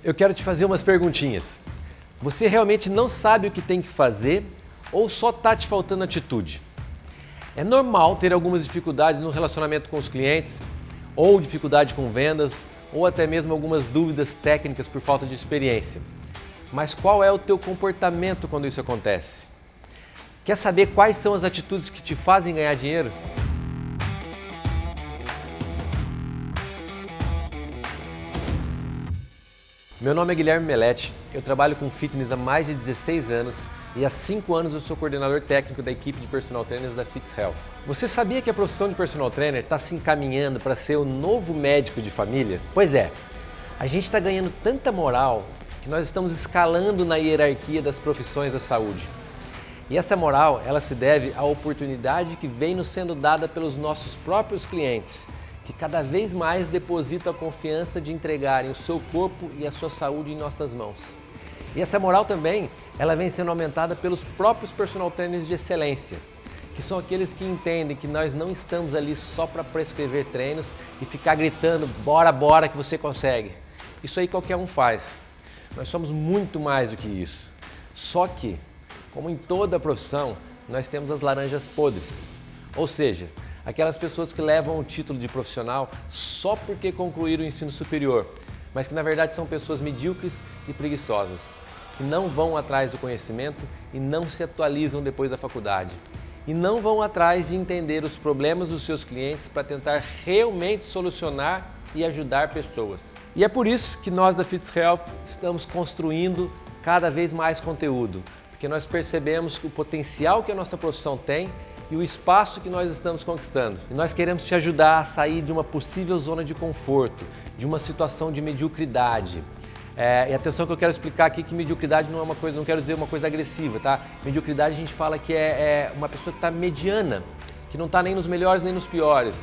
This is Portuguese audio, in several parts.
Eu quero te fazer umas perguntinhas. Você realmente não sabe o que tem que fazer ou só está te faltando atitude? É normal ter algumas dificuldades no relacionamento com os clientes, ou dificuldade com vendas, ou até mesmo algumas dúvidas técnicas por falta de experiência. Mas qual é o teu comportamento quando isso acontece? Quer saber quais são as atitudes que te fazem ganhar dinheiro? Meu nome é Guilherme Melete, eu trabalho com fitness há mais de 16 anos e há 5 anos eu sou coordenador técnico da equipe de personal trainers da Fits Health. Você sabia que a profissão de personal trainer está se encaminhando para ser o novo médico de família? Pois é, a gente está ganhando tanta moral que nós estamos escalando na hierarquia das profissões da saúde. E essa moral, ela se deve à oportunidade que vem nos sendo dada pelos nossos próprios clientes, que cada vez mais depositam a confiança de entregarem o seu corpo e a sua saúde em nossas mãos. E essa moral também, ela vem sendo aumentada pelos próprios personal trainers de excelência, que são aqueles que entendem que nós não estamos ali só para prescrever treinos e ficar gritando, bora, bora que você consegue. Isso aí qualquer um faz. Nós somos muito mais do que isso. Só que, como em toda a profissão, nós temos as laranjas podres. Ou seja, aquelas pessoas que levam o título de profissional só porque concluíram o ensino superior, mas que na verdade são pessoas medíocres e preguiçosas, que não vão atrás do conhecimento e não se atualizam depois da faculdade. E não vão atrás de entender os problemas dos seus clientes para tentar realmente solucionar e ajudar pessoas. E é por isso que nós da Fits Health estamos construindo cada vez mais conteúdo, porque nós percebemos o potencial que a nossa profissão tem e o espaço que nós estamos conquistando. E nós queremos te ajudar a sair de uma possível zona de conforto, de uma situação de mediocridade. E atenção que eu quero explicar aqui que mediocridade não é uma coisa, não quero dizer uma coisa agressiva, tá? Mediocridade a gente fala que é uma pessoa que está mediana, que não está nem nos melhores nem nos piores.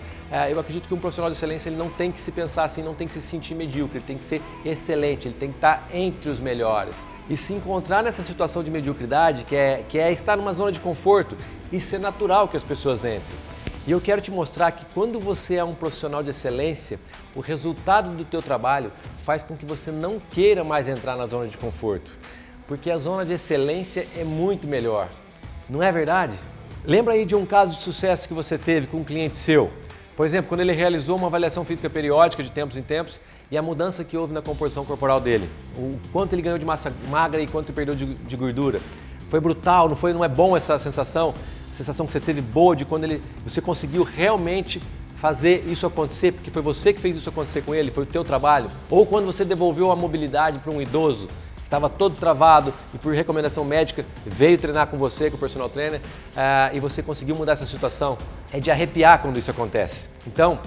Eu acredito que um profissional de excelência ele não tem que se pensar assim, não tem que se sentir medíocre, ele tem que ser excelente, ele tem que estar entre os melhores. E se encontrar nessa situação de mediocridade, que é estar numa zona de conforto, isso é natural que as pessoas entrem. E eu quero te mostrar que quando você é um profissional de excelência, o resultado do teu trabalho faz com que você não queira mais entrar na zona de conforto, porque a zona de excelência é muito melhor. Não é verdade? Lembra aí de um caso de sucesso que você teve com um cliente seu? Por exemplo, quando ele realizou uma avaliação física periódica de tempos em tempos e a mudança que houve na composição corporal dele. O quanto ele ganhou de massa magra e quanto ele perdeu de gordura. Foi brutal, não é bom essa sensação? A sensação que você teve boa de quando você conseguiu realmente fazer isso acontecer, porque foi você que fez isso acontecer com ele, foi o teu trabalho. Ou quando você devolveu a mobilidade para um idoso, estava todo travado e por recomendação médica veio treinar com você, com o personal trainer, e você conseguiu mudar essa situação. É de arrepiar quando isso acontece. Então,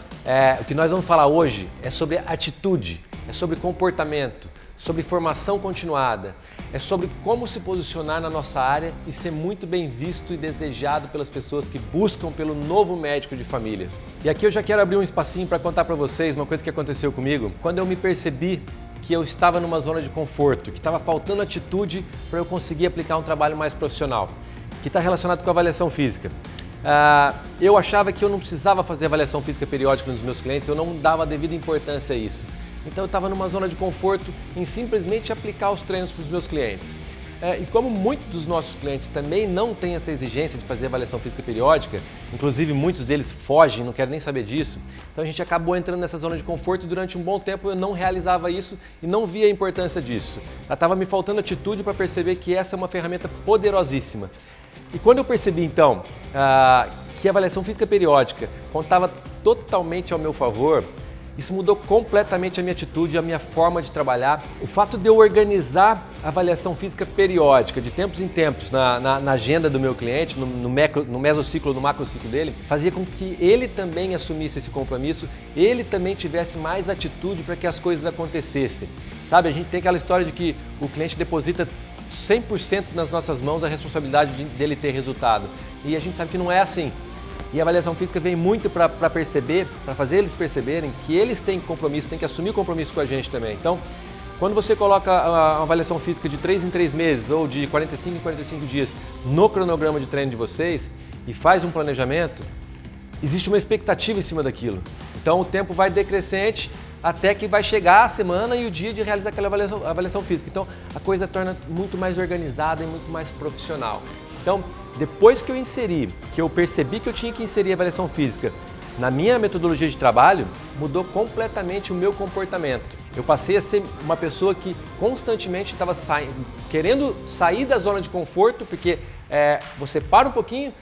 o que nós vamos falar hoje é sobre atitude, é sobre comportamento, sobre formação continuada, é sobre como se posicionar na nossa área e ser muito bem visto e desejado pelas pessoas que buscam pelo novo médico de família. E aqui eu já quero abrir um espacinho para contar para vocês uma coisa que aconteceu comigo quando eu me percebi que eu estava numa zona de conforto, que estava faltando atitude para eu conseguir aplicar um trabalho mais profissional, que está relacionado com a avaliação física. Eu achava que eu não precisava fazer avaliação física periódica nos meus clientes, eu não dava a devida importância a isso. Então eu estava numa zona de conforto em simplesmente aplicar os treinos para os meus clientes. E como muitos dos nossos clientes também não têm essa exigência de fazer avaliação física periódica, inclusive muitos deles fogem, não querem nem saber disso, então a gente acabou entrando nessa zona de conforto e durante um bom tempo eu não realizava isso e não via a importância disso. Estava me faltando atitude para perceber que essa é uma ferramenta poderosíssima. E quando eu percebi então que a avaliação física periódica contava totalmente ao meu favor, isso mudou completamente a minha atitude, a minha forma de trabalhar. O fato de eu organizar a avaliação física periódica, de tempos em tempos, na agenda do meu cliente, no mesociclo, no macrociclo dele, fazia com que ele também assumisse esse compromisso, ele também tivesse mais atitude para que as coisas acontecessem. Sabe, a gente tem aquela história de que o cliente deposita 100% nas nossas mãos a responsabilidade dele ter resultado. E a gente sabe que não é assim. E a avaliação física vem muito para perceber, para fazer eles perceberem que eles têm compromisso, têm que assumir o compromisso com a gente também. Então, quando você coloca a avaliação física de 3 em 3 meses ou de 45 em 45 dias no cronograma de treino de vocês e faz um planejamento, existe uma expectativa em cima daquilo. Então o tempo vai decrescente, até que vai chegar a semana e o dia de realizar aquela avaliação física. Então, a coisa torna muito mais organizada e muito mais profissional. Então, depois que eu inseri, que eu percebi que eu tinha que inserir a avaliação física na minha metodologia de trabalho, mudou completamente o meu comportamento. Eu passei a ser uma pessoa que constantemente estava querendo sair da zona de conforto, porque você para um pouquinho,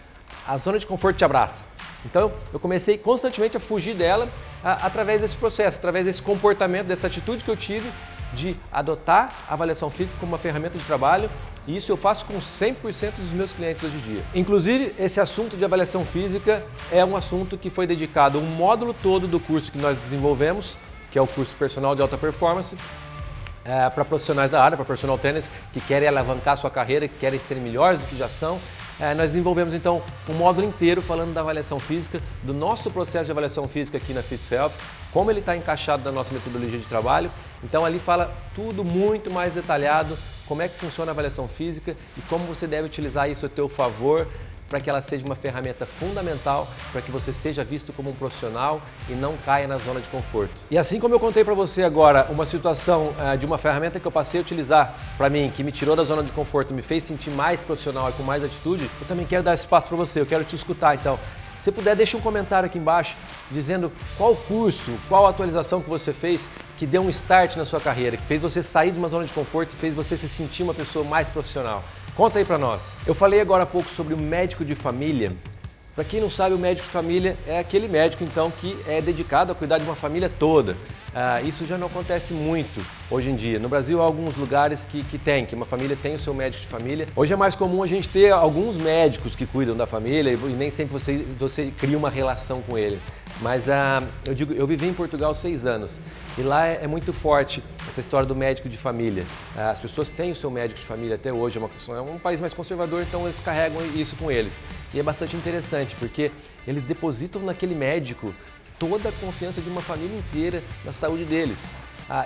a zona de conforto te abraça. Então, eu comecei constantemente a fugir dela através desse processo, através desse comportamento, dessa atitude que eu tive de adotar a avaliação física como uma ferramenta de trabalho, e isso eu faço com 100% dos meus clientes hoje em dia. Inclusive, esse assunto de avaliação física é um assunto que foi dedicado a um módulo todo do curso que nós desenvolvemos, que é o curso Personal de Alta Performance, para profissionais da área, para personal trainers que querem alavancar a sua carreira, que querem ser melhores do que já são. Nós desenvolvemos então um módulo inteiro falando da avaliação física, do nosso processo de avaliação física aqui na Fits Health, como ele está encaixado na nossa metodologia de trabalho. Então ali fala tudo muito mais detalhado, como é que funciona a avaliação física e como você deve utilizar isso a teu favor para que ela seja uma ferramenta fundamental para que você seja visto como um profissional e não caia na zona de conforto. E assim como eu contei para você agora uma situação de uma ferramenta que eu passei a utilizar para mim, que me tirou da zona de conforto, me fez sentir mais profissional e com mais atitude, eu também quero dar espaço para você, eu quero te escutar. Então, se puder, deixa um comentário aqui embaixo dizendo qual curso, qual atualização que você fez que deu um start na sua carreira, que fez você sair de uma zona de conforto e fez você se sentir uma pessoa mais profissional. Conta aí pra nós. Eu falei agora há pouco sobre o médico de família. Para quem não sabe, o médico de família é aquele médico então que é dedicado a cuidar de uma família toda. Isso já não acontece muito hoje em dia. No Brasil há alguns lugares que uma família tem o seu médico de família. Hoje é mais comum a gente ter alguns médicos que cuidam da família e nem sempre você cria uma relação com ele. Mas eu vivi em Portugal 6 anos e lá é muito forte essa história do médico de família. As pessoas têm o seu médico de família até hoje, é um país mais conservador, então eles carregam isso com eles. E é bastante interessante porque eles depositam naquele médico toda a confiança de uma família inteira na saúde deles.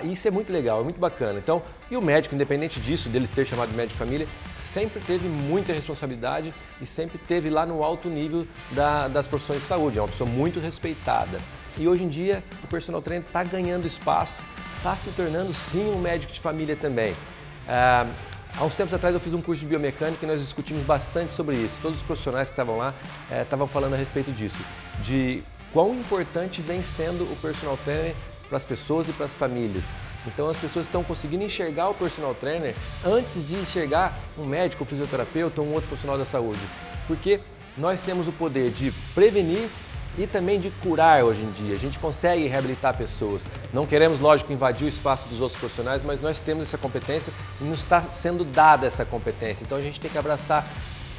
Isso é muito legal, é muito bacana. Então, e o médico, independente disso, dele ser chamado de médico de família, sempre teve muita responsabilidade e sempre teve lá no alto nível das profissões de saúde. É uma pessoa muito respeitada. E hoje em dia, o personal trainer está ganhando espaço, está se tornando sim um médico de família também. Há uns tempos atrás eu fiz um curso de biomecânica e nós discutimos bastante sobre isso. Todos os profissionais que estavam lá estavam falando a respeito disso, de quão importante vem sendo o personal trainer para as pessoas e para as famílias. Então as pessoas estão conseguindo enxergar o personal trainer antes de enxergar um médico, um fisioterapeuta ou um outro profissional da saúde. Porque nós temos o poder de prevenir e também de curar hoje em dia. A gente consegue reabilitar pessoas. Não queremos, lógico, invadir o espaço dos outros profissionais, mas nós temos essa competência e nos está sendo dada essa competência. Então a gente tem que abraçar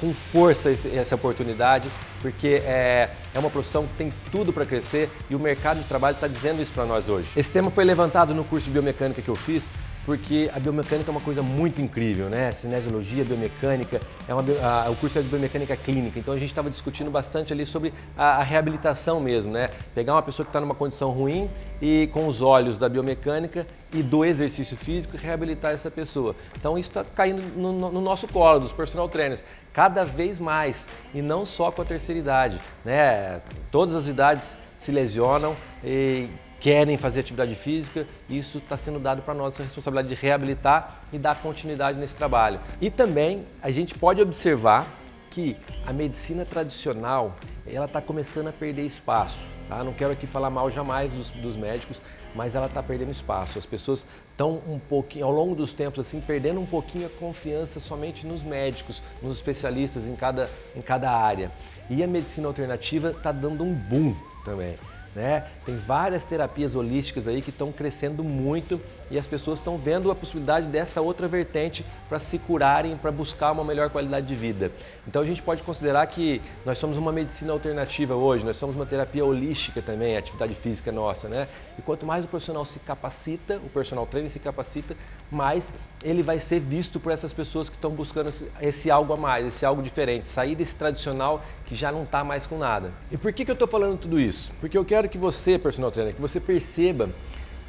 com força essa oportunidade, porque é uma profissão que tem tudo para crescer e o mercado de trabalho está dizendo isso para nós hoje. Esse tema foi levantado no curso de biomecânica que eu fiz, porque a biomecânica é uma coisa muito incrível, né? Cinesiologia, biomecânica, o curso é de biomecânica clínica, então a gente estava discutindo bastante ali sobre a reabilitação mesmo, né? Pegar uma pessoa que está numa condição ruim e com os olhos da biomecânica e do exercício físico reabilitar essa pessoa. Então isso está caindo no nosso colo, dos personal trainers, cada vez mais, e não só com a terceira idade, né? Todas as idades se lesionam e querem fazer atividade física, isso está sendo dado para nós, a responsabilidade de reabilitar e dar continuidade nesse trabalho. E também a gente pode observar que a medicina tradicional ela está começando a perder espaço. Tá? Não quero aqui falar mal jamais dos médicos, mas ela está perdendo espaço. As pessoas estão um pouquinho, ao longo dos tempos, assim, perdendo um pouquinho a confiança somente nos médicos, nos especialistas em cada área. E a medicina alternativa está dando um boom também. Né? Tem várias terapias holísticas aí que estão crescendo muito e as pessoas estão vendo a possibilidade dessa outra vertente para se curarem, para buscar uma melhor qualidade de vida. Então a gente pode considerar que nós somos uma medicina alternativa hoje, nós somos uma terapia holística também, a atividade física nossa, né? E quanto mais o profissional se capacita, o personal trainer se capacita, mais ele vai ser visto por essas pessoas que estão buscando esse algo a mais, esse algo diferente, sair desse tradicional que já não está mais com nada. E por que eu estou falando tudo isso? Porque eu quero que você, personal trainer, que você perceba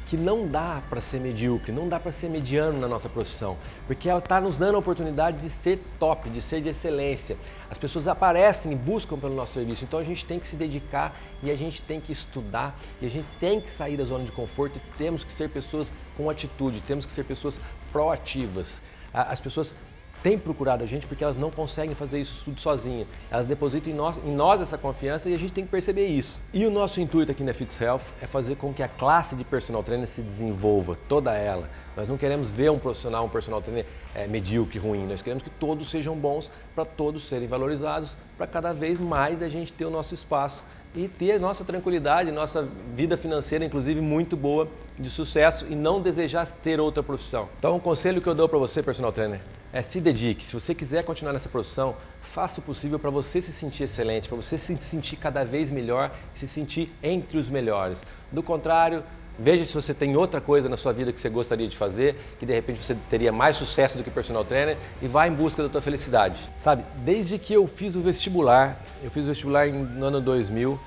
que não dá para ser medíocre, não dá para ser mediano na nossa profissão, porque ela está nos dando a oportunidade de ser top, de ser de excelência. As pessoas aparecem e buscam pelo nosso serviço, então a gente tem que se dedicar e a gente tem que estudar e a gente tem que sair da zona de conforto e temos que ser pessoas com atitude, temos que ser pessoas proativas. As pessoas têm procurado a gente porque elas não conseguem fazer isso tudo sozinhas. Elas depositam em nós essa confiança e a gente tem que perceber isso. E o nosso intuito aqui na Fits Health é fazer com que a classe de personal trainer se desenvolva, toda ela. Nós não queremos ver um personal trainer medíocre, ruim. Nós queremos que todos sejam bons, para todos serem valorizados, para cada vez mais a gente ter o nosso espaço e ter a nossa tranquilidade, nossa vida financeira, inclusive, muito boa, de sucesso e não desejar ter outra profissão. Então, o conselho que eu dou para você, personal trainer, se dedique. Se você quiser continuar nessa profissão, faça o possível para você se sentir excelente, para você se sentir cada vez melhor, se sentir entre os melhores. Do contrário, veja se você tem outra coisa na sua vida que você gostaria de fazer, que de repente você teria mais sucesso do que personal trainer e vá em busca da tua felicidade. Sabe, desde que eu fiz o vestibular no ano 2000,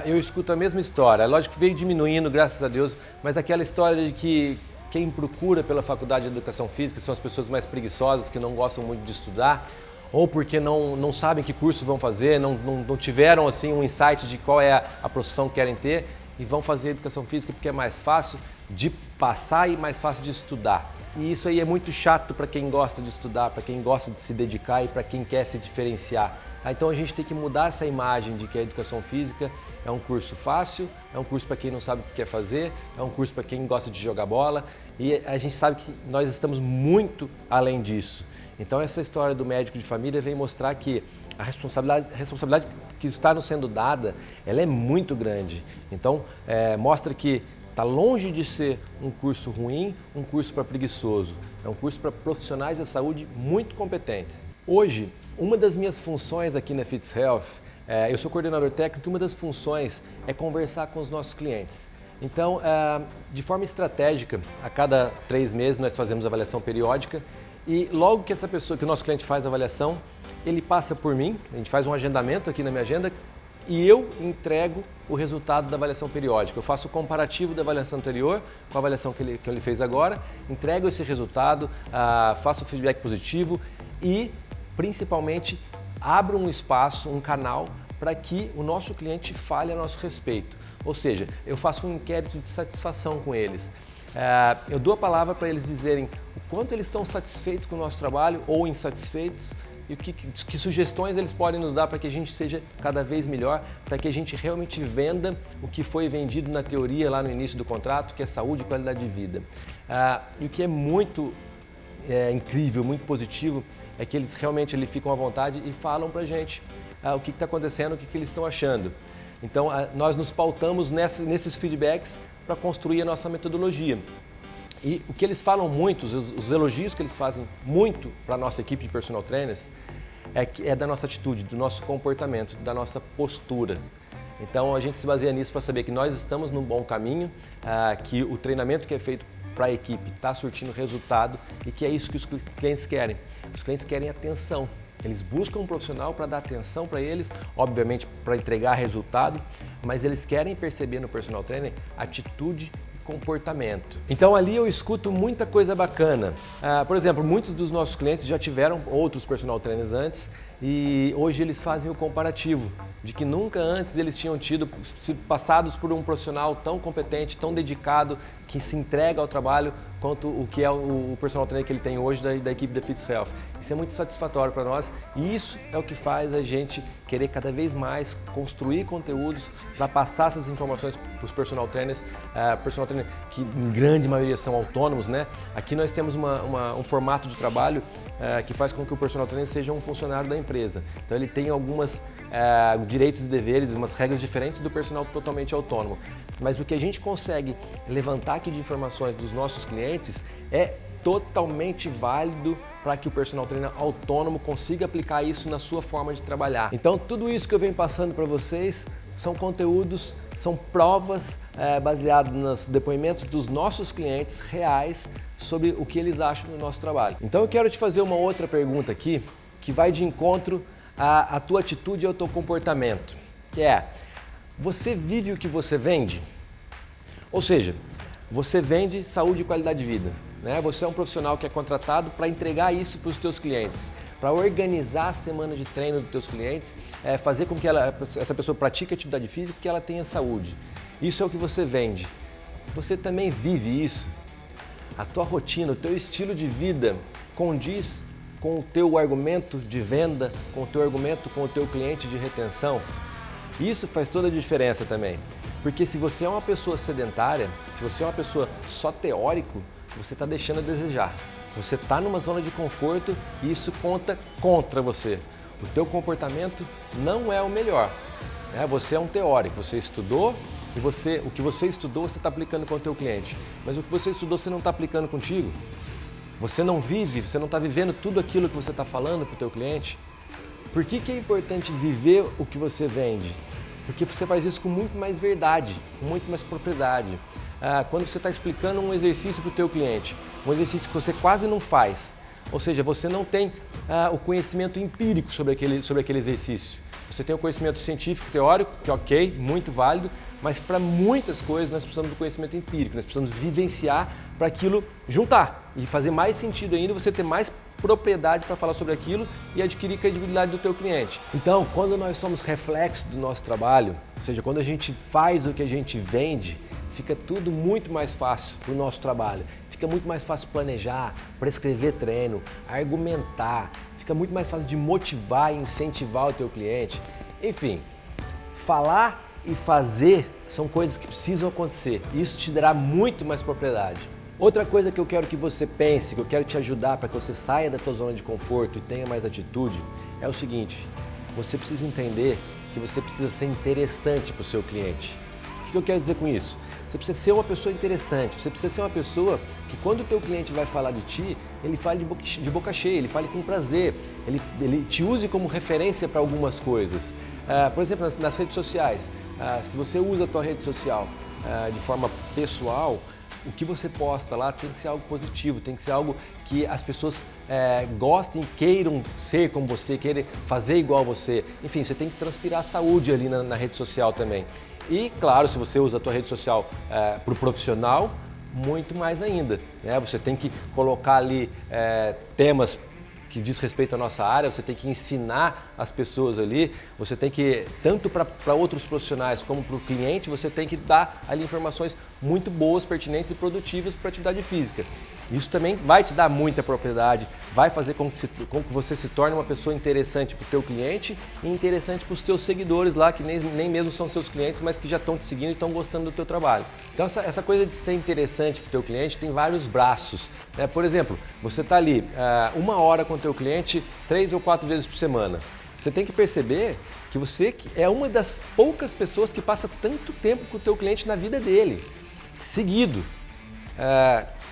eu escuto a mesma história. Lógico que veio diminuindo, graças a Deus, mas aquela história de que quem procura pela faculdade de educação física são as pessoas mais preguiçosas, que não gostam muito de estudar, ou porque não sabem que curso vão fazer, não tiveram assim um insight de qual é a profissão que querem ter e vão fazer educação física porque é mais fácil de passar e mais fácil de estudar. E isso aí é muito chato para quem gosta de estudar, para quem gosta de se dedicar e para quem quer se diferenciar. Então a gente tem que mudar essa imagem de que a educação física é um curso fácil, é um curso para quem não sabe o que quer fazer, é um curso para quem gosta de jogar bola e a gente sabe que nós estamos muito além disso. Então essa história do médico de família vem mostrar que a responsabilidade que está nos sendo dada, ela é muito grande. Então mostra que está longe de ser um curso ruim, um curso para preguiçoso. É um curso para profissionais da saúde muito competentes. Hoje, uma das minhas funções aqui na Fits Health, eu sou coordenador técnico e uma das funções é conversar com os nossos clientes. Então, de forma estratégica, a cada 3 meses nós fazemos avaliação periódica e logo que que o nosso cliente faz a avaliação, ele passa por mim, a gente faz um agendamento aqui na minha agenda e eu entrego o resultado da avaliação periódica. Eu faço o comparativo da avaliação anterior com a avaliação que ele fez agora, entrego esse resultado, faço o feedback positivo e principalmente abro um espaço, um canal para que o nosso cliente fale a nosso respeito. Ou seja, eu faço um inquérito de satisfação com eles. Eu dou a palavra para eles dizerem o quanto eles estão satisfeitos com o nosso trabalho ou insatisfeitos e que sugestões eles podem nos dar para que a gente seja cada vez melhor, para que a gente realmente venda o que foi vendido na teoria lá no início do contrato, que é saúde e qualidade de vida. E o que é muito incrível, muito positivo, é que eles realmente ficam à vontade e falam para a gente o que está acontecendo, o que eles estão achando. Então, nós nos pautamos nesses feedbacks para construir a nossa metodologia. E o que eles falam muito, os elogios que eles fazem muito para a nossa equipe de personal trainers, é da nossa atitude, do nosso comportamento, da nossa postura. Então, a gente se baseia nisso para saber que nós estamos num bom caminho, que o treinamento que é feito para a equipe está surtindo resultado e que é isso que os clientes querem. Os clientes querem atenção. Eles buscam um profissional para dar atenção para eles, obviamente para entregar resultado, mas eles querem perceber no personal trainer atitude e comportamento. Então ali eu escuto muita coisa bacana. Por exemplo, muitos dos nossos clientes já tiveram outros personal trainers antes e hoje eles fazem o comparativo de que nunca antes eles tinham sido passados por um profissional tão competente, tão dedicado, que se entrega ao trabalho quanto o que é o personal trainer que ele tem hoje da equipe da Fits Health. Isso é muito satisfatório para nós e isso é o que faz a gente querer cada vez mais construir conteúdos para passar essas informações para os personal trainers que em grande maioria são autônomos, né? Aqui nós temos um formato de trabalho que faz com que o personal trainer seja um funcionário da empresa. Então ele tem algumas direitos e deveres, umas regras diferentes do personal totalmente autônomo. Mas o que a gente consegue levantar aqui de informações dos nossos clientes é totalmente válido para que o personal trainer autônomo consiga aplicar isso na sua forma de trabalhar. Então tudo isso que eu venho passando para vocês são conteúdos, são provas baseadas nos depoimentos dos nossos clientes reais sobre o que eles acham do nosso trabalho. Então eu quero te fazer uma outra pergunta aqui que vai de encontro à tua atitude e ao teu comportamento, que é: você vive o que você vende? Ou seja, você vende saúde e qualidade de vida. Né? Você é um profissional que é contratado para entregar isso para os teus clientes, para organizar a semana de treino dos teus clientes, fazer com que essa pessoa pratique atividade física e que ela tenha saúde. Isso é o que você vende. Você também vive isso. A tua rotina, o teu estilo de vida condiz com o teu argumento de venda, com o teu argumento com o teu cliente de retenção. Isso faz toda a diferença também. Porque se você é uma pessoa sedentária, se você é uma pessoa só teórico, você está deixando a desejar. Você está numa zona de conforto e isso conta contra você. O teu comportamento não é o melhor. Né? Você é um teórico, você estudou e o que você estudou você está aplicando com o teu cliente. Mas o que você estudou você não está aplicando contigo. Você não vive, você não está vivendo tudo aquilo que você está falando para o teu cliente. Por que é importante viver o que você vende? Porque você faz isso com muito mais verdade, com muito mais propriedade. Quando você está explicando um exercício para o teu cliente, um exercício que você quase não faz, ou seja, você não tem o conhecimento empírico sobre aquele exercício. Você tem o conhecimento científico, teórico, que é ok, muito válido, mas para muitas coisas nós precisamos do conhecimento empírico, nós precisamos vivenciar para aquilo juntar e fazer mais sentido ainda, você ter mais propriedade para falar sobre aquilo e adquirir credibilidade do teu cliente. Então, quando nós somos reflexo do nosso trabalho, ou seja, quando a gente faz o que a gente vende, fica tudo muito mais fácil para o nosso trabalho. Fica muito mais fácil planejar, prescrever treino, argumentar, fica muito mais fácil de motivar e incentivar o teu cliente. Enfim, falar e fazer são coisas que precisam acontecer e isso te dará muito mais propriedade. Outra coisa que eu quero que você pense, que eu quero te ajudar para que você saia da tua zona de conforto e tenha mais atitude, é o seguinte: você precisa entender que você precisa ser interessante para o seu cliente. O que eu quero dizer com isso? Você precisa ser uma pessoa interessante, você precisa ser uma pessoa que quando o teu cliente vai falar de ti, ele fale de boca cheia, ele fale com prazer, ele te use como referência para algumas coisas. Por exemplo, nas redes sociais, se você usa a tua rede social de forma pessoal, o que você posta lá tem que ser algo positivo, tem que ser algo que as pessoas gostem, queiram ser como você, queiram fazer igual você. Enfim, você tem que transpirar saúde ali na rede social também. E, claro, se você usa a tua rede social para o profissional, muito mais ainda. Né? Você tem que colocar ali temas que diz respeito à nossa área, você tem que ensinar as pessoas ali, você tem que, tanto para outros profissionais como para o cliente, você tem que dar ali informações muito boas, pertinentes e produtivas para a atividade física. Isso também vai te dar muita propriedade, vai fazer com que você se torne uma pessoa interessante para o teu cliente e interessante para os teus seguidores lá, que nem mesmo são seus clientes, mas que já estão te seguindo e estão gostando do teu trabalho. Então essa coisa de ser interessante para o teu cliente tem vários braços. Né? Por exemplo, você está ali 1 hora com o teu cliente 3 ou 4 vezes por semana. Você tem que perceber que você é uma das poucas pessoas que passa tanto tempo com o teu cliente na vida dele, seguido.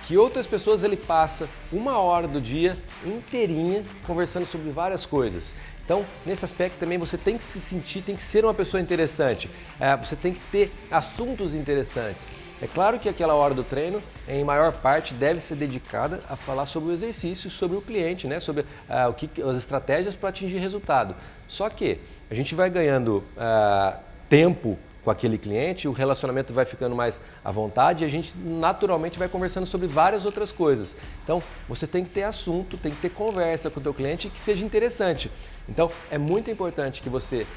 Que outras pessoas ele passa 1 hora do dia inteirinha conversando sobre várias coisas. Então, nesse aspecto também você tem que se sentir, tem que ser uma pessoa interessante. Você tem que ter assuntos interessantes. É claro que aquela hora do treino, em maior parte, deve ser dedicada a falar sobre o exercício, sobre o cliente, né? Sobre as estratégias para atingir resultado. Só que a gente vai ganhando tempo com aquele cliente, o relacionamento vai ficando mais à vontade e a gente naturalmente vai conversando sobre várias outras coisas. Então, você tem que ter assunto, tem que ter conversa com o teu cliente que seja interessante. Então, é muito importante que você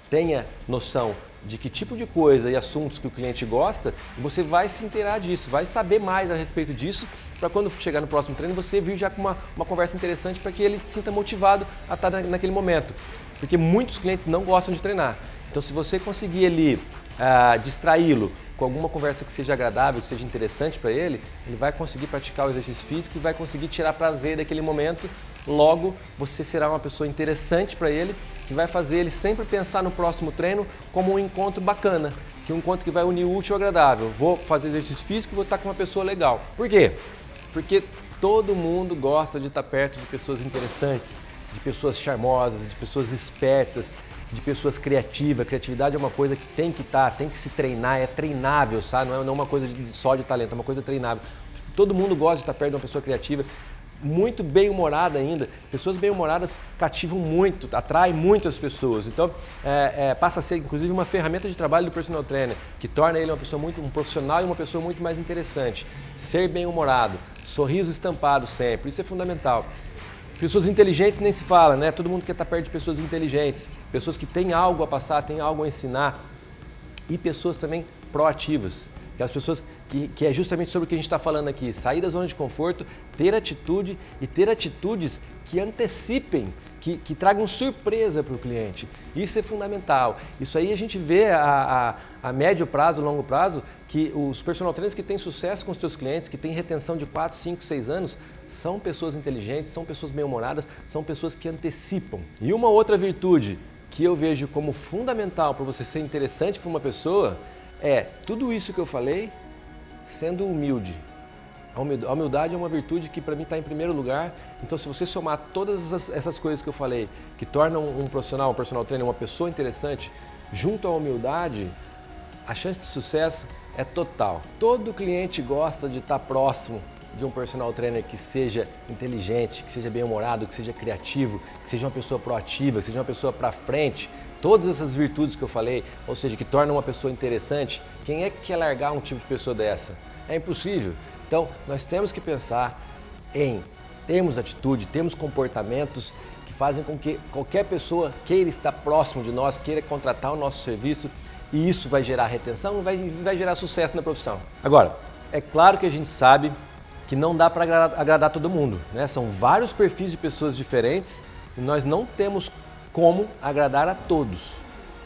tenha noção de que tipo de coisa e assuntos que o cliente gosta e você vai se inteirar disso, vai saber mais a respeito disso para quando chegar no próximo treino você vir já com uma conversa interessante para que ele se sinta motivado a estar naquele momento. Porque muitos clientes não gostam de treinar. Então, se você conseguir ali distraí-lo com alguma conversa que seja agradável, que seja interessante para ele, ele vai conseguir praticar o exercício físico e vai conseguir tirar prazer daquele momento. Logo, você será uma pessoa interessante para ele, que vai fazer ele sempre pensar no próximo treino como um encontro bacana, que é um encontro que vai unir o útil ao agradável. Vou fazer exercício físico e vou estar com uma pessoa legal. Por quê? Porque todo mundo gosta de estar perto de pessoas interessantes, de pessoas charmosas, de pessoas espertas, de pessoas criativas. Criatividade é uma coisa que tem que se treinar, é treinável, sabe? Não é uma coisa só de talento, é uma coisa treinável. Todo mundo gosta de estar perto de uma pessoa criativa. muito bem-humorada ainda. Pessoas bem-humoradas cativam muito, atraem muito as pessoas. Então, passa a ser, inclusive, uma ferramenta de trabalho do personal trainer, que torna ele um profissional e uma pessoa muito mais interessante. Ser bem-humorado, sorriso estampado sempre, isso é fundamental. Pessoas inteligentes nem se fala, né? Todo mundo quer estar perto de pessoas inteligentes, pessoas que têm algo a passar, têm algo a ensinar. E pessoas também proativas, aquelas pessoas que é justamente sobre o que a gente está falando aqui, sair da zona de conforto, ter atitude e ter atitudes que antecipem, que tragam surpresa para o cliente. Isso é fundamental. Isso aí a gente vê a médio prazo, longo prazo, que os personal trainers que têm sucesso com os seus clientes, que têm retenção de 4, 5, 6 anos, são pessoas inteligentes, são pessoas bem-humoradas, são pessoas que antecipam. E uma outra virtude que eu vejo como fundamental para você ser interessante para uma pessoa é tudo isso que eu falei, sendo humilde. A humildade é uma virtude que para mim está em primeiro lugar. Então, se você somar todas essas coisas que eu falei, que tornam um personal trainer, uma pessoa interessante, junto à humildade, a chance de sucesso é total. Todo cliente gosta de estar próximo de um personal trainer que seja inteligente, que seja bem-humorado, que seja criativo, que seja uma pessoa proativa, que seja uma pessoa para frente. Todas essas virtudes que eu falei, ou seja, que tornam uma pessoa interessante, quem é que quer largar um tipo de pessoa dessa? É impossível. Então, nós temos que pensar em termos atitude, termos comportamentos que fazem com que qualquer pessoa queira estar próximo de nós, queira contratar o nosso serviço, e isso vai gerar retenção, vai gerar sucesso na profissão. Agora, é claro que a gente sabe que não dá para agradar todo mundo, né? São vários perfis de pessoas diferentes e nós não temos como agradar a todos,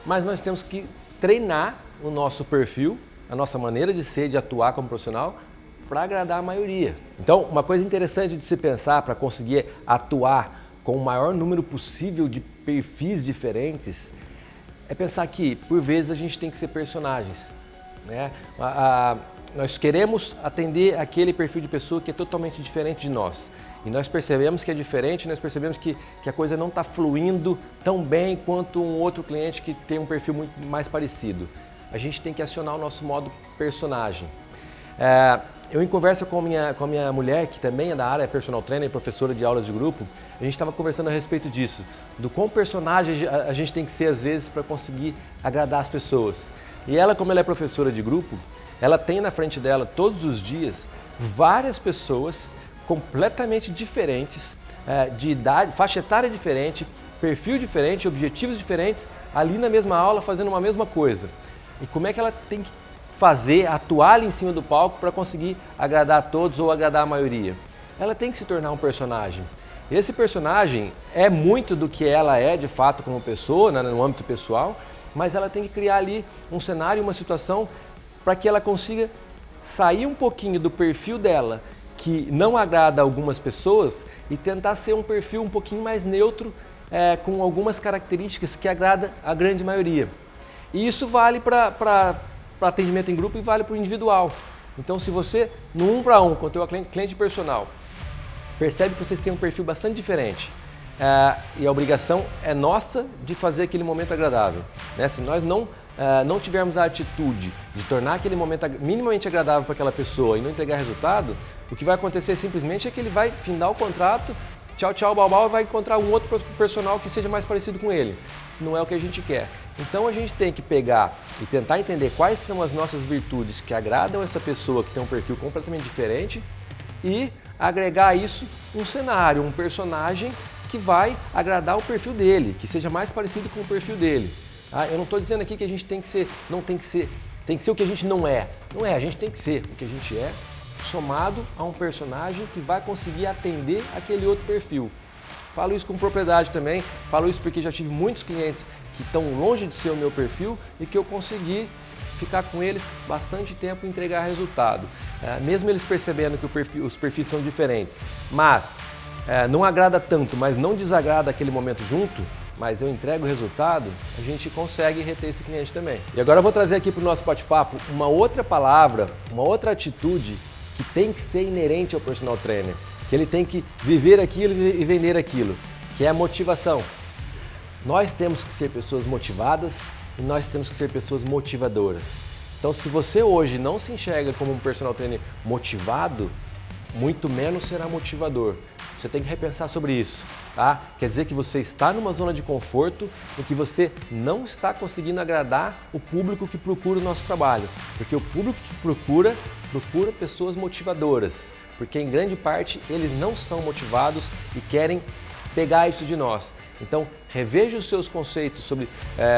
mas nós temos que treinar o nosso perfil, a nossa maneira de ser, de atuar como profissional, para agradar a maioria. Então, uma coisa interessante de se pensar para conseguir atuar com o maior número possível de perfis diferentes é pensar que, por vezes, a gente tem que ser personagens, né? Nós queremos atender aquele perfil de pessoa que é totalmente diferente de nós. E nós percebemos que é diferente, nós percebemos que a coisa não está fluindo tão bem quanto um outro cliente que tem um perfil muito mais parecido. A gente tem que acionar o nosso modo personagem. Eu, em conversa com a minha mulher, que também é da área, é personal trainer e professora de aulas de grupo, a gente estava conversando a respeito disso, do quão personagem a gente tem que ser às vezes para conseguir agradar as pessoas. E ela, como ela é professora de grupo, ela tem na frente dela todos os dias várias pessoas completamente diferentes, de idade, faixa etária diferente, perfil diferente, objetivos diferentes, ali na mesma aula fazendo uma mesma coisa. E como é que ela tem que fazer, atuar ali em cima do palco para conseguir agradar a todos ou agradar a maioria? Ela tem que se tornar um personagem. Esse personagem é muito do que ela é de fato como pessoa, né, no âmbito pessoal, mas ela tem que criar ali um cenário, uma situação para que ela consiga sair um pouquinho do perfil dela, que não agrada a algumas pessoas, e tentar ser um perfil um pouquinho mais neutro, com algumas características que agrada a grande maioria. E isso vale para atendimento em grupo e vale para o individual. Então, se você, no 1 para 1, com o teu cliente personal, percebe que vocês têm um perfil bastante diferente, e a obrigação é nossa de fazer aquele momento agradável, né? Se nós não tivermos a atitude de tornar aquele momento minimamente agradável para aquela pessoa e não entregar resultado, o que vai acontecer simplesmente é que ele vai findar o contrato, tchau, tchau, bau, e vai encontrar um outro personal que seja mais parecido com ele. Não é o que a gente quer. Então a gente tem que pegar e tentar entender quais são as nossas virtudes que agradam essa pessoa que tem um perfil completamente diferente e agregar a isso um cenário, um personagem que vai agradar o perfil dele, que seja mais parecido com o perfil dele. Eu não estou dizendo aqui que a gente tem que ser o que a gente não é. Não é, a gente tem que ser o que a gente é, somado a um personagem que vai conseguir atender aquele outro perfil. Falo isso com propriedade também, falo isso porque já tive muitos clientes que estão longe de ser o meu perfil e que eu consegui ficar com eles bastante tempo e entregar resultado. Mesmo eles percebendo que os perfis são diferentes, mas não agrada tanto, mas não desagrada aquele momento junto, mas eu entrego o resultado, a gente consegue reter esse cliente também. E agora eu vou trazer aqui para o nosso bate-papo uma outra palavra, uma outra atitude que tem que ser inerente ao personal trainer, que ele tem que viver aquilo e vender aquilo, que é a motivação. Nós temos que ser pessoas motivadas e nós temos que ser pessoas motivadoras. Então, se você hoje não se enxerga como um personal trainer motivado, muito menos será motivador. Você tem que repensar sobre isso, tá? Quer dizer que você está numa zona de conforto em que você não está conseguindo agradar o público que procura o nosso trabalho. Porque o público que procura pessoas motivadoras. Porque em grande parte eles não são motivados e querem pegar isso de nós. Então, reveja os seus conceitos sobre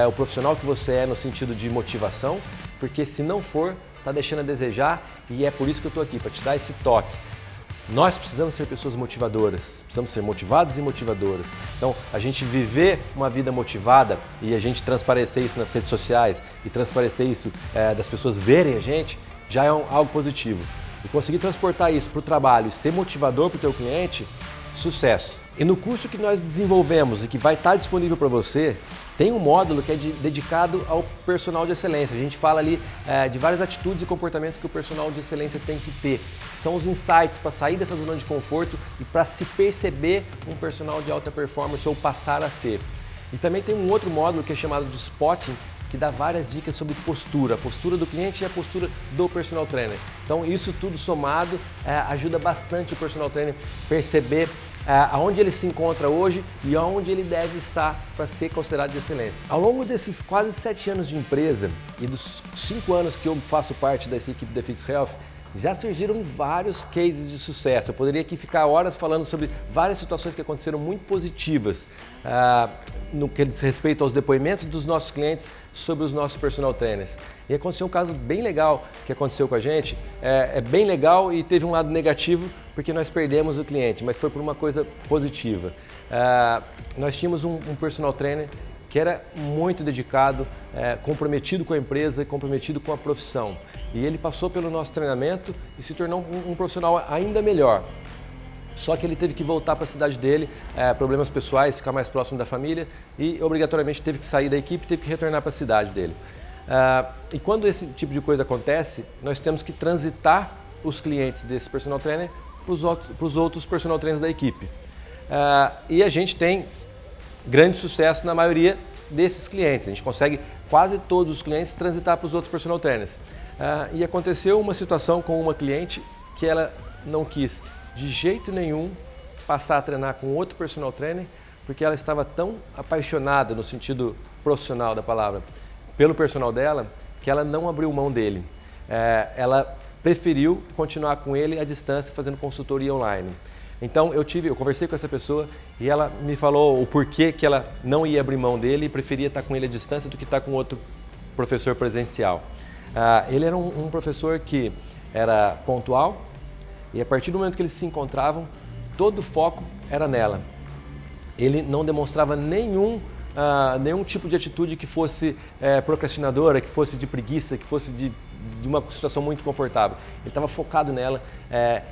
o profissional que você é no sentido de motivação, porque se não for, está deixando a desejar e é por isso que eu estou aqui, para te dar esse toque. Nós precisamos ser pessoas motivadoras, precisamos ser motivados e motivadoras. Então, a gente viver uma vida motivada e a gente transparecer isso nas redes sociais e transparecer isso das pessoas verem a gente, já é algo positivo. E conseguir transportar isso para o trabalho e ser motivador para o teu cliente, sucesso. E no curso que nós desenvolvemos e que vai estar disponível para você, tem um módulo que é dedicado ao personal de excelência. A gente fala ali de várias atitudes e comportamentos que o personal de excelência tem que ter. São os insights para sair dessa zona de conforto e para se perceber um personal de alta performance ou passar a ser. E também tem um outro módulo que é chamado de Spotting, que dá várias dicas sobre postura, a postura do cliente e a postura do personal trainer. Então isso tudo somado ajuda bastante o personal trainer perceber aonde ele se encontra hoje e aonde ele deve estar para ser considerado de excelência. Ao longo desses quase 7 anos de empresa e dos 5 anos que eu faço parte dessa equipe da Fits Health, já surgiram vários cases de sucesso. Eu poderia aqui ficar horas falando sobre várias situações que aconteceram muito positivas no que diz respeito aos depoimentos dos nossos clientes sobre os nossos personal trainers. E aconteceu um caso bem legal que aconteceu com a gente. É bem legal e teve um lado negativo porque nós perdemos o cliente, mas foi por uma coisa positiva. Nós tínhamos um personal trainer que era muito dedicado, comprometido com a empresa e comprometido com a profissão. E ele passou pelo nosso treinamento e se tornou um profissional ainda melhor. Só que ele teve que voltar para a cidade dele, problemas pessoais, ficar mais próximo da família e obrigatoriamente teve que sair da equipe e teve que retornar para a cidade dele. E quando esse tipo de coisa acontece, nós temos que transitar os clientes desse personal trainer para os outros personal trainers da equipe. E a gente tem grande sucesso na maioria desses clientes. A gente consegue quase todos os clientes transitar para os outros personal trainers. E aconteceu uma situação com uma cliente que ela não quis de jeito nenhum passar a treinar com outro personal trainer porque ela estava tão apaixonada no sentido profissional da palavra pelo personal dela que ela não abriu mão dele. Ela preferiu continuar com ele à distância fazendo consultoria online. Então eu conversei com essa pessoa e ela me falou o porquê que ela não ia abrir mão dele e preferia estar com ele à distância do que estar com outro professor presencial. Ele era um professor que era pontual e a partir do momento que eles se encontravam, todo o foco era nela. Ele não demonstrava nenhum tipo de atitude que fosse procrastinadora, que fosse de preguiça, que fosse de uma situação muito confortável. Ele estava focado nela,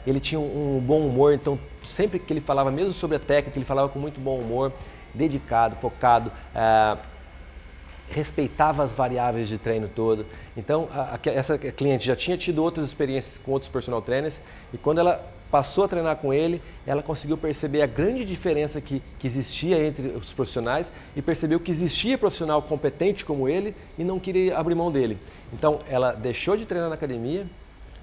ele tinha um bom humor, então sempre que ele falava, mesmo sobre a técnica, ele falava com muito bom humor, dedicado, focado, respeitava as variáveis de treino todo. Então, essa cliente já tinha tido outras experiências com outros personal trainers e quando ela passou a treinar com ele, ela conseguiu perceber a grande diferença que existia entre os profissionais e percebeu que existia profissional competente como ele e não queria abrir mão dele. Então, ela deixou de treinar na academia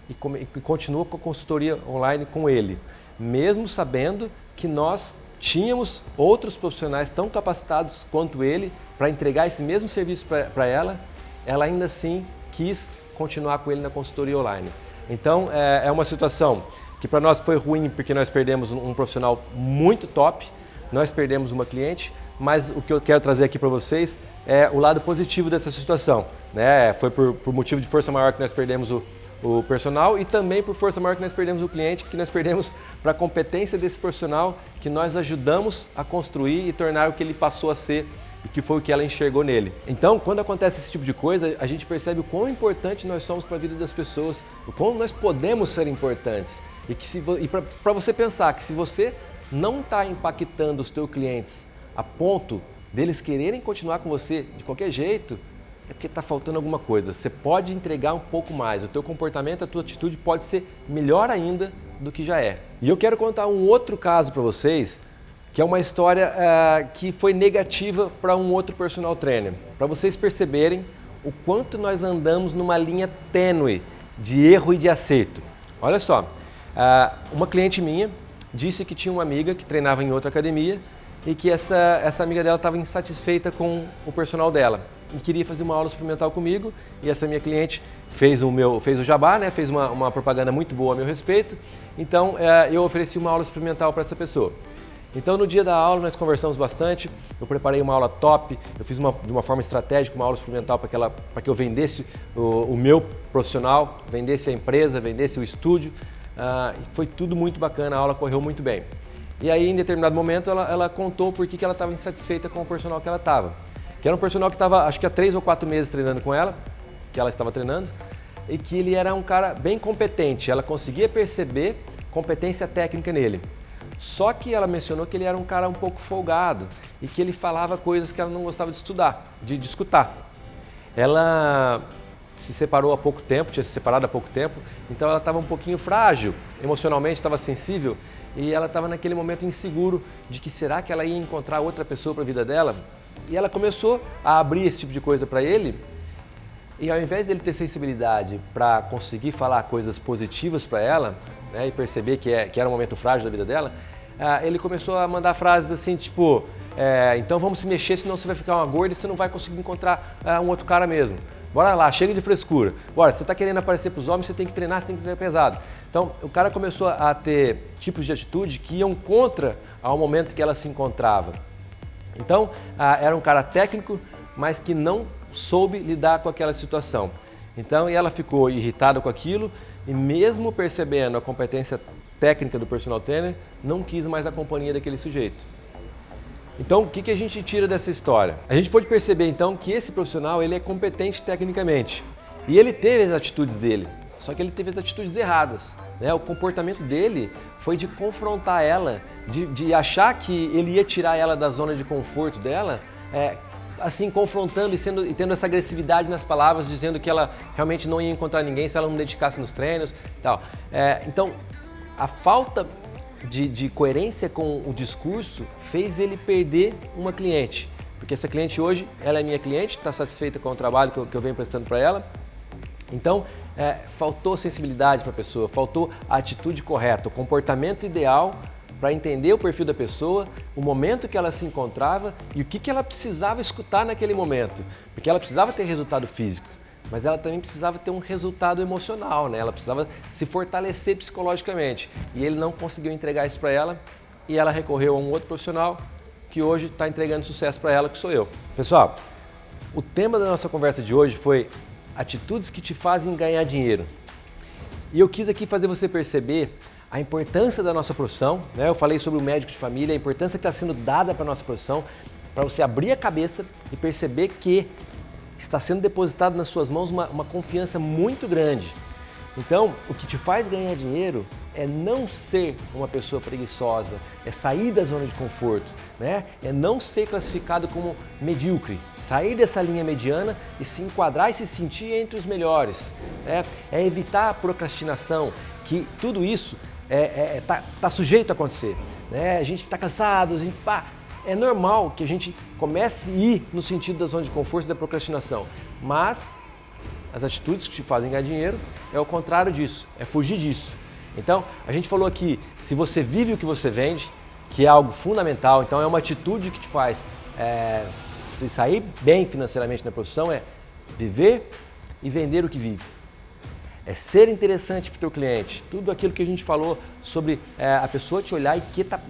e continuou com a consultoria online com ele, mesmo sabendo que nós tínhamos outros profissionais tão capacitados quanto ele para entregar esse mesmo serviço para ela, ela ainda assim quis continuar com ele na consultoria online. Então, é uma situação que para nós foi ruim porque nós perdemos um profissional muito top, nós perdemos uma cliente, mas o que eu quero trazer aqui para vocês é o lado positivo dessa situação, né? Foi por motivo de força maior que nós perdemos o personal e também por força maior que nós perdemos o cliente, que nós perdemos para a competência desse profissional que nós ajudamos a construir e tornar o que ele passou a ser e que foi o que ela enxergou nele. Então, quando acontece esse tipo de coisa, a gente percebe o quão importante nós somos para a vida das pessoas, o quão nós podemos ser importantes. E para você pensar que se você não está impactando os teus clientes a ponto deles quererem continuar com você de qualquer jeito, é porque está faltando alguma coisa. Você pode entregar um pouco mais, o teu comportamento, a tua atitude pode ser melhor ainda do que já é. E eu quero contar um outro caso para vocês, que é uma história que foi negativa para um outro personal trainer, para vocês perceberem o quanto nós andamos numa linha tênue de erro e de acerto. Olha só, Uma cliente minha disse que tinha uma amiga que treinava em outra academia e que essa amiga dela estava insatisfeita com o personal dela e queria fazer uma aula experimental comigo, e essa minha cliente fez o jabá, né? Fez uma propaganda muito boa a meu respeito, então eu ofereci uma aula experimental para essa pessoa. Então no dia da aula nós conversamos bastante, eu preparei uma aula top, eu fiz de uma forma estratégica uma aula experimental para que eu vendesse o meu profissional, vendesse a empresa, vendesse o estúdio, foi tudo muito bacana, a aula correu muito bem. E aí em determinado momento ela contou por que ela estava insatisfeita com o personal que ela estava. Que era um personal que estava acho que há 3 ou 4 meses treinando com ela, que ela estava treinando, e que ele era um cara bem competente, ela conseguia perceber competência técnica nele. Só que ela mencionou que ele era um cara um pouco folgado e que ele falava coisas que ela não gostava de estudar, de escutar. Ela se separou há pouco tempo, tinha se separado há pouco tempo, então ela estava um pouquinho frágil, emocionalmente estava sensível e ela estava naquele momento inseguro de que será que ela ia encontrar outra pessoa para a vida dela? E ela começou a abrir esse tipo de coisa para ele e ao invés dele ter sensibilidade para conseguir falar coisas positivas para ela, né, e perceber que era um momento frágil da vida dela, ele começou a mandar frases assim, tipo, então vamos se mexer, senão você vai ficar uma gorda e você não vai conseguir encontrar um outro cara mesmo. Bora lá, chega de frescura. Bora, você está querendo aparecer para os homens, você tem que treinar, você tem que treinar pesado. Então, o cara começou a ter tipos de atitude que iam contra ao momento que ela se encontrava. Então, era um cara técnico, mas que não soube lidar com aquela situação. Então, e ela ficou irritada com aquilo e mesmo percebendo a competência técnica do personal trainer, não quis mais a companhia daquele sujeito. Então, o que a gente tira dessa história? A gente pode perceber, então, que esse profissional ele é competente tecnicamente e ele teve as atitudes dele, só que ele teve as atitudes erradas, né? O comportamento dele foi de confrontar ela, de achar que ele ia tirar ela da zona de conforto dela, assim, confrontando e tendo essa agressividade nas palavras, dizendo que ela realmente não ia encontrar ninguém se ela não dedicasse nos treinos e tal. Então, a falta de coerência com o discurso fez ele perder uma cliente, porque essa cliente hoje, ela é minha cliente, está satisfeita com o trabalho que eu venho prestando para ela. Então, faltou sensibilidade para a pessoa, faltou a atitude correta, o comportamento ideal para entender o perfil da pessoa, o momento que ela se encontrava e o que ela precisava escutar naquele momento, porque ela precisava ter resultado físico, mas ela também precisava ter um resultado emocional, né? Ela precisava se fortalecer psicologicamente e ele não conseguiu entregar isso para ela e ela recorreu a um outro profissional que hoje está entregando sucesso para ela, que sou eu. Pessoal, o tema da nossa conversa de hoje foi atitudes que te fazem ganhar dinheiro. E eu quis aqui fazer você perceber a importância da nossa profissão, né? Eu falei sobre o médico de família, a importância que está sendo dada para a nossa profissão, para você abrir a cabeça e perceber que está sendo depositado nas suas mãos uma confiança muito grande. Então, o que te faz ganhar dinheiro é não ser uma pessoa preguiçosa, é sair da zona de conforto, né? É não ser classificado como medíocre, sair dessa linha mediana e se enquadrar e se sentir entre os melhores, né? É evitar a procrastinação, que tudo isso tá sujeito a acontecer, né? A gente está cansado, é normal que a gente comece a ir no sentido da zona de conforto e da procrastinação, mas as atitudes que te fazem ganhar dinheiro é o contrário disso, é fugir disso. Então, a gente falou aqui, se você vive o que você vende, que é algo fundamental, então é uma atitude que te faz se sair bem financeiramente na profissão, é viver e vender o que vive. É ser interessante para o teu cliente, tudo aquilo que a gente falou sobre a pessoa te olhar e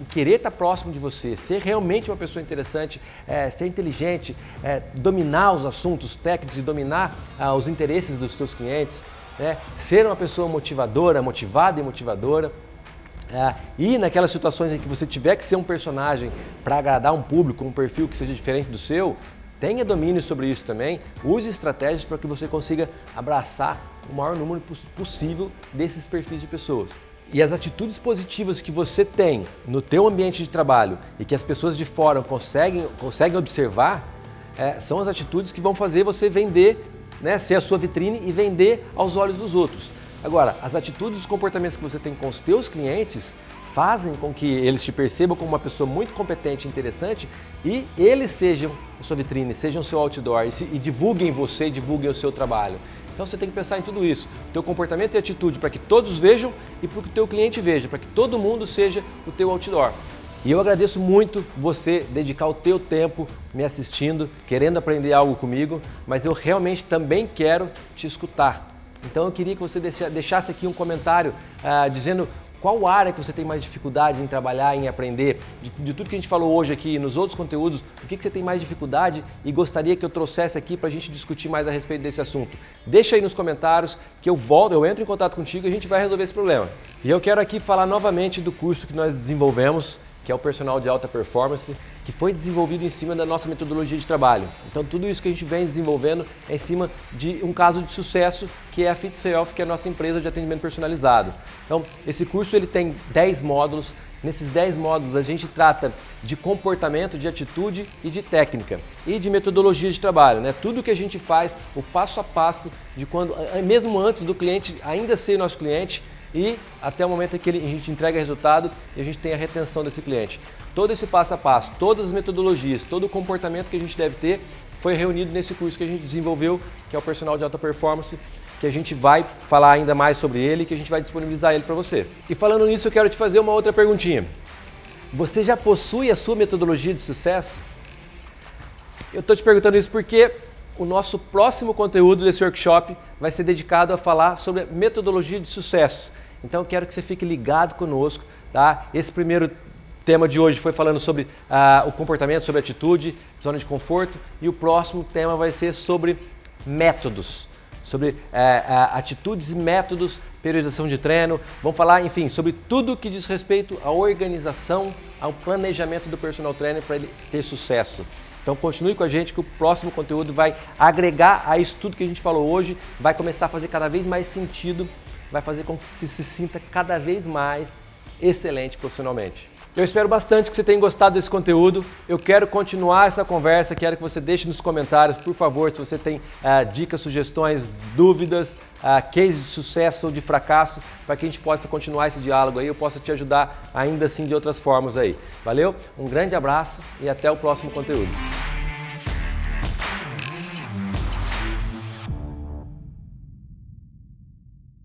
querer estar próximo de você, ser realmente uma pessoa interessante, ser inteligente, dominar os assuntos técnicos e dominar os interesses dos seus clientes, né? Ser uma pessoa motivadora, motivada e motivadora. E naquelas situações em que você tiver que ser um personagem para agradar um público, um perfil que seja diferente do seu, tenha domínio sobre isso também, use estratégias para que você consiga abraçar o maior número possível desses perfis de pessoas. E as atitudes positivas que você tem no teu ambiente de trabalho e que as pessoas de fora conseguem observar, são as atitudes que vão fazer você vender, né, ser a sua vitrine e vender aos olhos dos outros. Agora, as atitudes e os comportamentos que você tem com os teus clientes fazem com que eles te percebam como uma pessoa muito competente e interessante e eles sejam a sua vitrine, sejam o seu outdoor e divulguem você, divulguem o seu trabalho. Então você tem que pensar em tudo isso, teu comportamento e atitude para que todos vejam e para que o teu cliente veja, para que todo mundo seja o teu outdoor. E eu agradeço muito você dedicar o teu tempo me assistindo, querendo aprender algo comigo, mas eu realmente também quero te escutar. Então eu queria que você deixasse aqui um comentário dizendo qual área que você tem mais dificuldade em trabalhar, em aprender, de tudo que a gente falou hoje aqui e nos outros conteúdos, o que você tem mais dificuldade e gostaria que eu trouxesse aqui para a gente discutir mais a respeito desse assunto. Deixa aí nos comentários que eu entro em contato contigo e a gente vai resolver esse problema. E eu quero aqui falar novamente do curso que nós desenvolvemos, que é o Personal de Alta Performance, que foi desenvolvido em cima da nossa metodologia de trabalho. Então tudo isso que a gente vem desenvolvendo é em cima de um caso de sucesso, que é a Fits Health, que é a nossa empresa de atendimento personalizado. Então esse curso ele tem 10 módulos. Nesses 10 módulos a gente trata de comportamento, de atitude e de técnica e de metodologia de trabalho, né? Tudo que a gente faz, o passo a passo de quando, mesmo antes do cliente ainda ser nosso cliente, e até o momento em que a gente entrega resultado e a gente tem a retenção desse cliente. Todo esse passo a passo, todas as metodologias, todo o comportamento que a gente deve ter foi reunido nesse curso que a gente desenvolveu, que é o Personal de Alta Performance, que a gente vai falar ainda mais sobre ele e que a gente vai disponibilizar ele para você. E falando nisso, eu quero te fazer uma outra perguntinha. Você já possui a sua metodologia de sucesso? Eu estou te perguntando isso porque o nosso próximo conteúdo desse workshop vai ser dedicado a falar sobre a metodologia de sucesso. Então eu quero que você fique ligado conosco, tá? Esse primeiro tema de hoje foi falando sobre o comportamento, sobre atitude, zona de conforto, e o próximo tema vai ser sobre métodos, sobre atitudes e métodos, periodização de treino. Vamos falar, enfim, sobre tudo que diz respeito à organização, ao planejamento do personal trainer para ele ter sucesso. Então continue com a gente que o próximo conteúdo vai agregar a isso tudo que a gente falou hoje, vai começar a fazer cada vez mais sentido, vai fazer com que você se sinta cada vez mais excelente profissionalmente. Eu espero bastante que você tenha gostado desse conteúdo. Eu quero continuar essa conversa, quero que você deixe nos comentários, por favor, se você tem dicas, sugestões, dúvidas, case de sucesso ou de fracasso, para que a gente possa continuar esse diálogo aí, eu possa te ajudar ainda assim de outras formas aí. Valeu? Um grande abraço e até o próximo conteúdo.